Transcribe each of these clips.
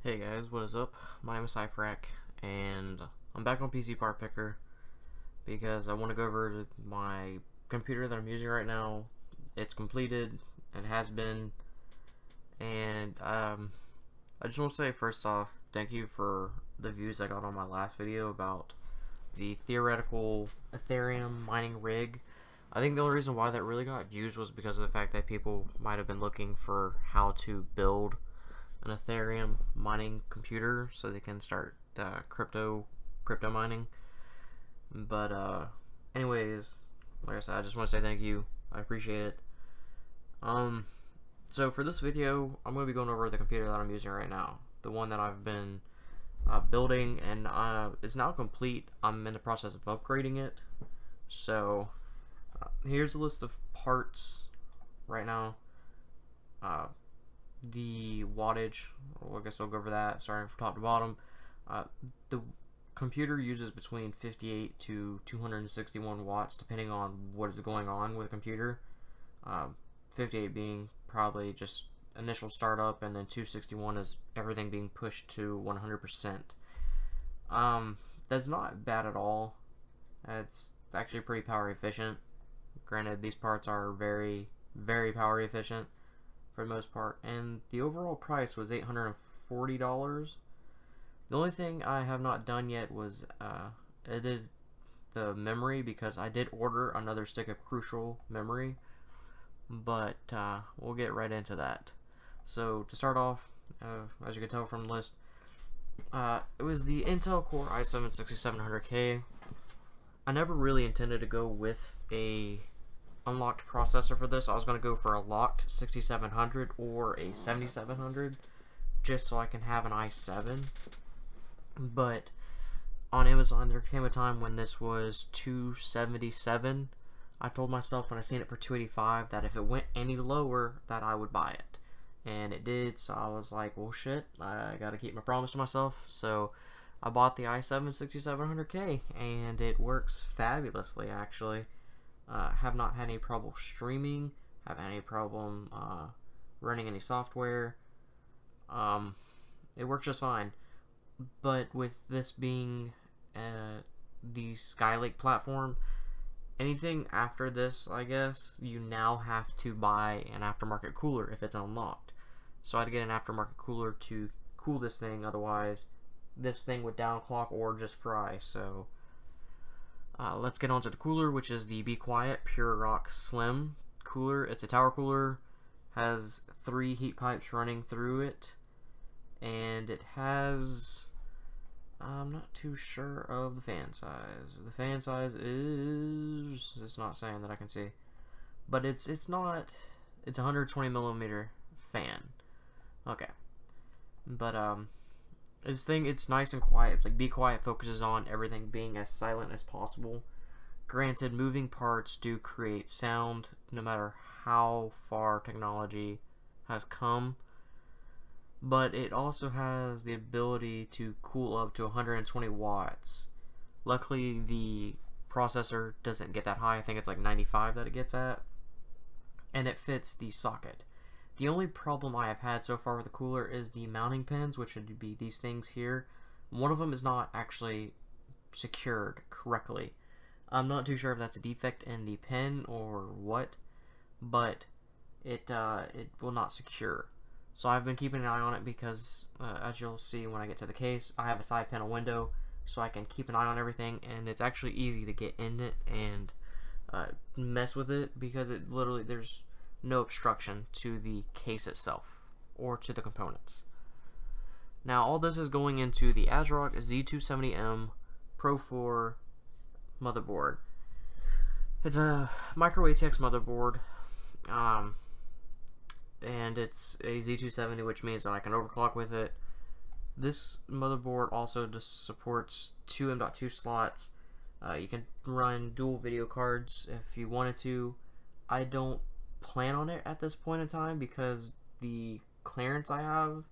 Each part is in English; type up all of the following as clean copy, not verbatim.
Hey guys, what is up? My name is Cyphrack, and I'm back on PC Part Picker because I want to go over my computer that I'm using right now. It's completed and has been, and I just want to say first off, thank you for the views I got on my last video about the theoretical Ethereum mining rig. I think the only reason why that really got views was because of the fact that people might have been looking for how to build an Ethereum mining computer so they can start crypto mining. But anyways, like I said, I just want to say thank you. I appreciate it. So for this video, I'm going to be going over the computer that I'm using right now, the one that I've been building, and it's now complete. I'm in the process of upgrading it. So here's a list of parts right now. The wattage, well, I guess I'll go over that starting from top to bottom. The computer uses between 58 to 261 watts depending on what is going on with the computer. 58 being probably just initial startup, and then 261 is everything being pushed to 100%. That's not bad at all. It's actually pretty power efficient. Granted, these parts are very, very power efficient for the most part, and the overall price was $840. The only thing I have not done yet was edit the memory, because I did order another stick of Crucial memory, but we'll get right into that. So to start off, as you can tell from the list, it was the Intel Core i7-6700K. I never really intended to go with a unlocked processor for this. I was going to go for a locked 6700 or a 7700 just so I can have an i7, but on Amazon there came a time when this was $277. I told myself when I seen it for $285 that if it went any lower that I would buy it, and it did. So I was like, well shit, I gotta keep my promise to myself. So I bought the i7-6700K, and it works fabulously actually. Have not had any trouble streaming, haven't had any problem running any software. It works just fine. But with this being the Skylake platform, anything after this, I guess, you now have to buy an aftermarket cooler if it's unlocked. So I had to get an aftermarket cooler to cool this thing, otherwise this thing would downclock or just fry. So let's get on to the cooler, which is the Be Quiet Pure Rock Slim cooler. It's a tower cooler, has 3 heat pipes running through it, and it has, I'm not too sure of the fan size. The fan size is, it's not saying that I can see, but it's a 120 millimeter fan. Okay, but this thing, it's nice and quiet. It's like Be Quiet focuses on everything being as silent as possible. Granted, moving parts do create sound no matter how far technology has come, but it also has the ability to cool up to 120 watts. Luckily, the processor doesn't get that high. I think it's like 95 that it gets at, and it fits the socket. The only problem I have had so far with the cooler is the mounting pins, which would be these things here. One of them is not actually secured correctly. I'm not too sure if that's a defect in the pin or what, but it will not secure. So I've been keeping an eye on it because, as you'll see when I get to the case, I have a side panel window, so I can keep an eye on everything, and it's actually easy to get in it and mess with it, because it literally, there's no obstruction to the case itself or to the components. Now all this is going into the ASRock Z270M Pro 4 motherboard. It's a micro ATX motherboard, and it's a Z270, which means that I can overclock with it. This motherboard also just supports 2 M.2 slots. You can run dual video cards if you wanted to. I don't plan on it at this point in time because the clearance I have,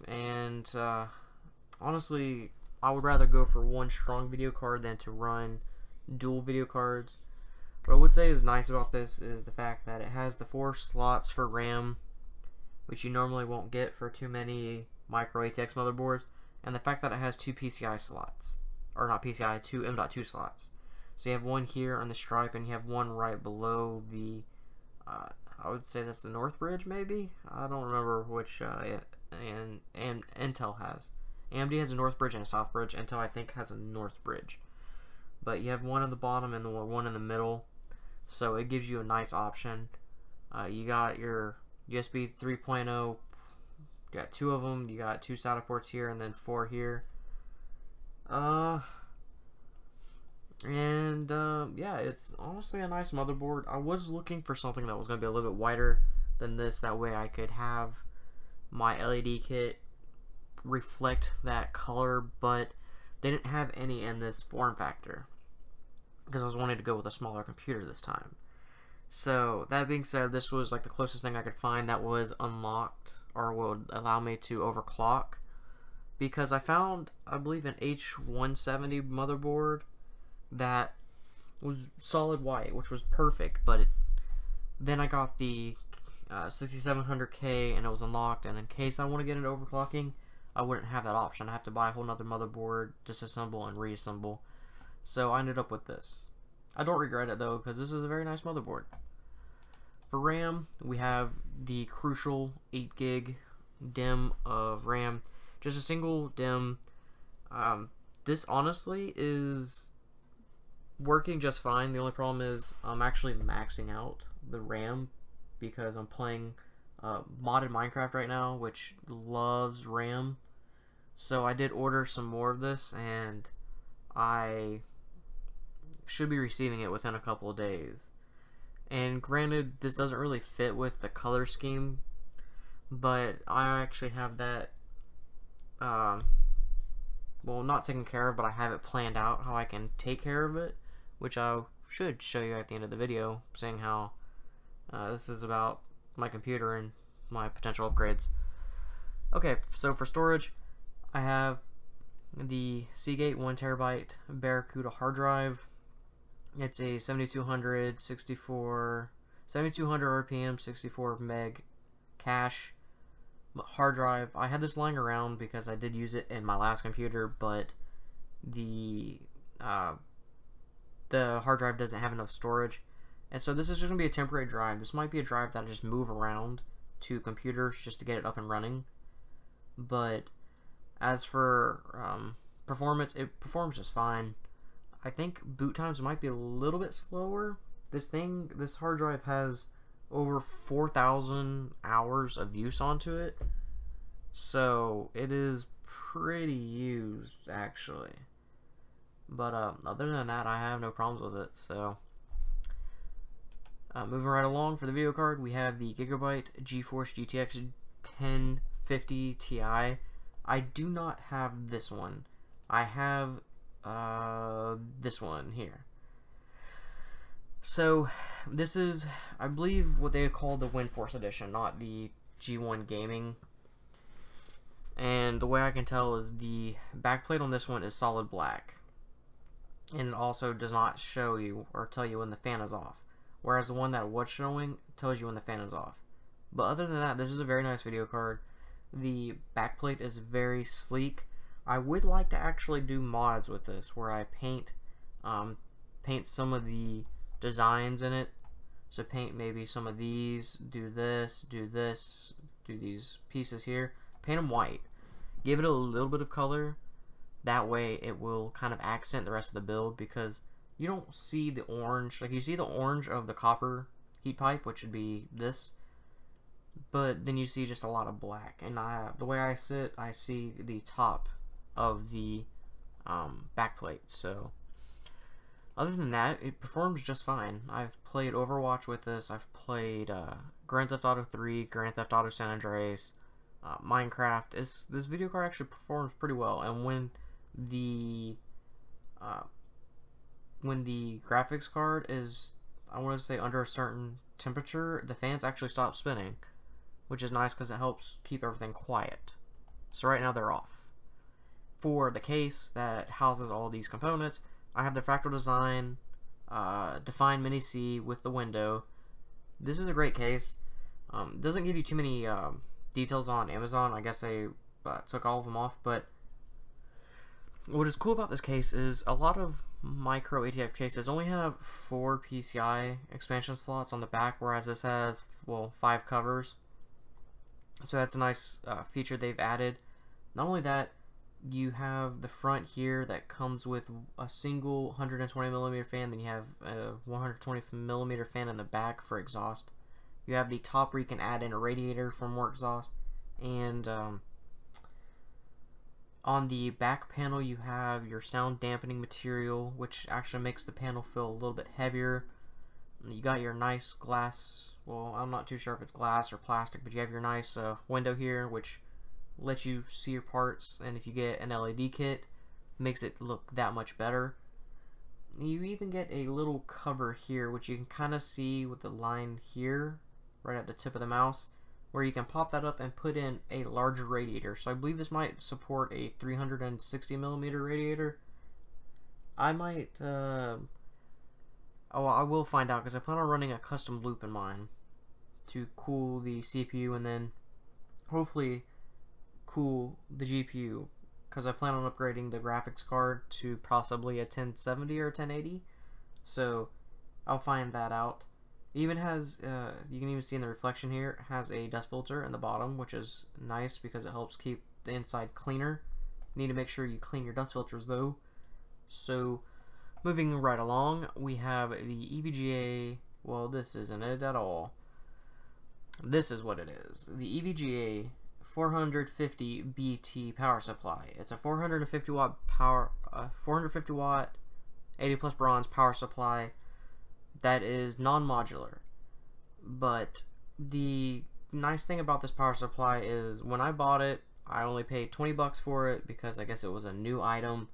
and honestly I would rather go for one strong video card than to run dual video cards. What I would say is nice about this is the fact that it has the 4 slots for RAM, which you normally won't get for too many micro ATX motherboards, and the fact that it has 2 PCI slots, or not PCI, 2 M.2 slots. So you have one here on the stripe, and you have one right below the, I would say that's the North Bridge, maybe? I don't remember which, and Intel has. AMD has a North Bridge and a South Bridge. Intel, I think, has a North Bridge. But you have one at the bottom and one in the middle, so it gives you a nice option. You got your USB 3.0, you got 2 of them, you got 2 SATA ports here, and then 4 here. Yeah, it's honestly a nice motherboard. I was looking for something that was going to be a little bit wider than this, that way I could have my LED kit reflect that color, but they didn't have any in this form factor because I was wanting to go with a smaller computer this time. So that being said, this was like the closest thing I could find that was unlocked or would allow me to overclock, because I found, I believe, an H170 motherboard that was solid white, which was perfect, but then I got the 6700K and it was unlocked, and in case I want to get into overclocking, I wouldn't have that option. I have to buy a whole nother motherboard, disassemble and reassemble. So I ended up with this. I don't regret it though, because this is a very nice motherboard. For RAM, we have the crucial 8 gig DIMM of RAM. Just a single DIMM. This honestly is working just fine. The only problem is I'm actually maxing out the RAM because I'm playing modded Minecraft right now, which loves RAM. So I did order some more of this, and I should be receiving it within a couple of days. And granted, this doesn't really fit with the color scheme, but I actually have that, well, not taken care of, but I have it planned out how I can take care of it, which I should show you at the end of the video, saying how this is about my computer and my potential upgrades. Okay, so for storage, I have the Seagate 1TB Barracuda hard drive. It's a 7200 RPM 64 meg cache hard drive. I had this lying around because I did use it in my last computer, but the hard drive doesn't have enough storage, and so this is just gonna be a temporary drive. This might be a drive that I just move around to computers just to get it up and running. But as for performance, it performs just fine. I think boot times might be a little bit slower. This hard drive has over 4,000 hours of use onto it, so it is pretty used actually. But other than that, I have no problems with it. So moving right along, for the video card, we have the Gigabyte GeForce GTX 1050 Ti. I do not have this one. I have this one here. So this is, I believe, what they call the WindForce edition, not the G1 Gaming. And the way I can tell is the backplate on this one is solid black, and it also does not show you or tell you when the fan is off, whereas the one that was showing tells you when the fan is off. But other than that, this is a very nice video card. The backplate is very sleek. I would like to actually do mods with this where I paint some of the designs in it. So paint maybe some of these, do this, do these pieces here, paint them white, give it a little bit of color. That way it will kind of accent the rest of the build, because you don't see the orange. Like, you see the orange of the copper heat pipe, which would be this, but then you see just a lot of black. And the way I sit, I see the top of the backplate. So other than that, it performs just fine. I've played Overwatch with this. I've played Grand Theft Auto 3, Grand Theft Auto San Andreas, Minecraft. This video card actually performs pretty well. And when the graphics card is, I want to say, under a certain temperature, the fans actually stop spinning, which is nice because it helps keep everything quiet. So right now they're off. For the case that houses all these components, I have the Fractal Design Define Mini C with the window. This is a great case. Doesn't give you too many details on Amazon. I guess they took all of them off, but what is cool about this case is a lot of micro ATX cases only have 4 PCI expansion slots on the back, whereas this has, well, 5 covers. So that's a nice feature they've added. Not only that, you have the front here that comes with a single 120mm fan, then you have a 120mm fan in the back for exhaust. You have the top where you can add in a radiator for more exhaust, and on the back panel you have your sound dampening material, which actually makes the panel feel a little bit heavier. You got your nice glass, well, I'm not too sure if it's glass or plastic, but you have your nice window here, which lets you see your parts, and if you get an LED kit, makes it look that much better. You even get a little cover here, which you can kind of see with the line here, right at the tip of the mouse, where you can pop that up and put in a larger radiator. So I believe this might support a 360mm radiator. I might, oh, I will find out, because I plan on running a custom loop in mine to cool the CPU and then hopefully cool the GPU, because I plan on upgrading the graphics card to possibly a 1070 or 1080. So I'll find that out. It even has, you can even see in the reflection here, it has a dust filter in the bottom, which is nice because it helps keep the inside cleaner. You need to make sure you clean your dust filters though. So moving right along, we have the EVGA, well, this isn't it at all. This is what it is. The EVGA 450 BT power supply. It's a 450 watt power, 450 watt 80 plus bronze power supply that is non-modular. But the nice thing about this power supply is when I bought it, I only paid 20 bucks for it because I guess it was a new item,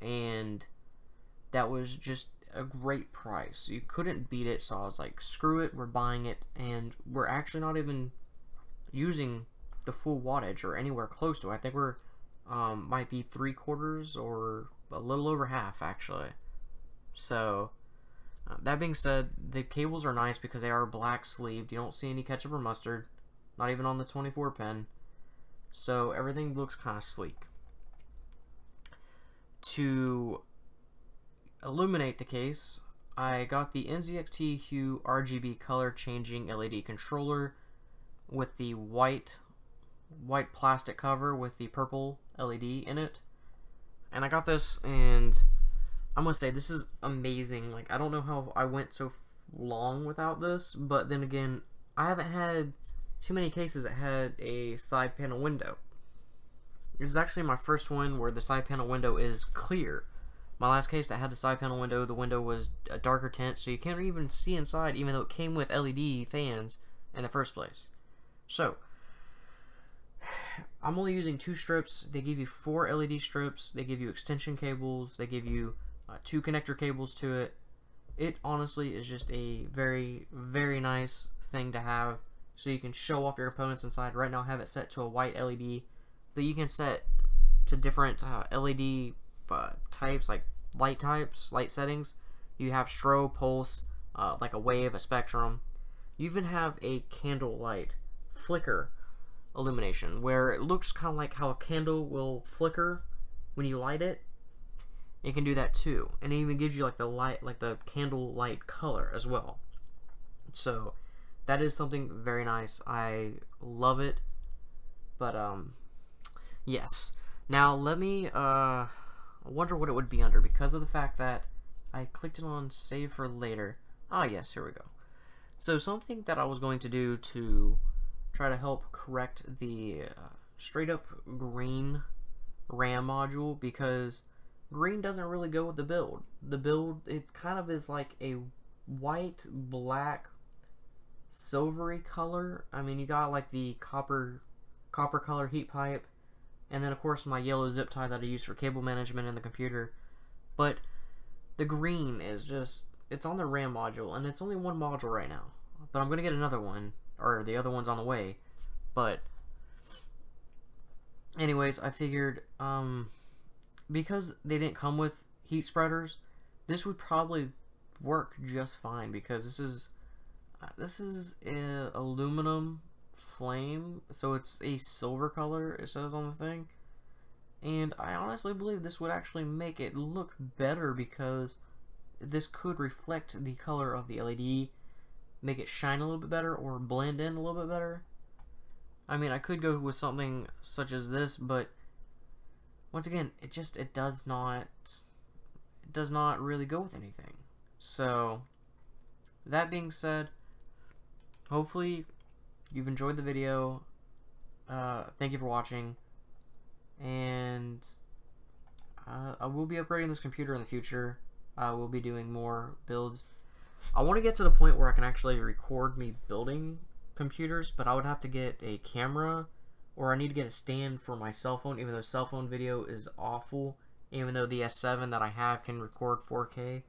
and that was just a great price. You couldn't beat it, so I was like, screw it, we're buying it, and we're actually not even using the full wattage or anywhere close to it. I think we're might be 3/4 or a little over half actually. So that being said, the cables are nice because they are black sleeved. You don't see any ketchup or mustard, not even on the 24 pin. So everything looks kind of sleek. To illuminate the case, I got the NZXT Hue RGB color changing LED controller with the white plastic cover with the purple LED in it. And I got this, and I'm gonna say this is amazing. Like, I don't know how I went so long without this, but then again, I haven't had too many cases that had a side panel window. This is actually my first one where the side panel window is clear. My last case that had the side panel window, the window was a darker tint, so you can't even see inside, even though it came with LED fans in the first place. So I'm only using 2 strips. They give you 4 LED strips. They give you extension cables. They give you 2 connector cables to it. It honestly is just a very, very nice thing to have, so you can show off your components inside. Right now I have it set to a white LED, but you can set to different LED types, like light types, light settings. You have strobe, pulse, like a wave, a spectrum. You even have a candle light flicker illumination, where it looks kind of like how a candle will flicker when you light it. It can do that too, and it even gives you like the light, like the candle light color as well. So that is something very nice. I love it. But yes. Now let me I wonder what it would be under, because of the fact that I clicked it on save for later. Ah yes, here we go. So something that I was going to do to try to help correct the straight up green RAM module, because green doesn't really go with the build. The build, it kind of is like a white, black, silvery color. I mean, you got like the copper color heat pipe, and then of course my yellow zip tie that I use for cable management in the computer. But the green is just, it's on the RAM module, and it's only one module right now. But I'm gonna get another one, or the other one's on the way. But anyways, I figured because they didn't come with heat spreaders, this would probably work just fine, because this is aluminum flame, so it's a silver color, it says on the thing. And I honestly believe this would actually make it look better, because this could reflect the color of the LED, make it shine a little bit better, or blend in a little bit better. I mean, I could go with something such as this, but once again, it does not really go with anything. So that being said, hopefully you've enjoyed the video. Thank you for watching, and I will be upgrading this computer in the future. I will be doing more builds. I want to get to the point where I can actually record me building computers, but I would have to get a camera, or I need to get a stand for my cell phone, even though cell phone video is awful. Even though the S7 that I have can record 4K,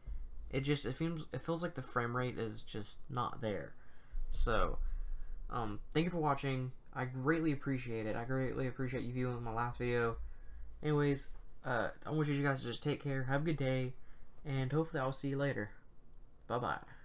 it feels like the frame rate is just not there. So thank you for watching. I greatly appreciate it. I greatly appreciate you viewing my last video. Anyways, I want you guys to just take care, have a good day, and hopefully I'll see you later. Bye bye.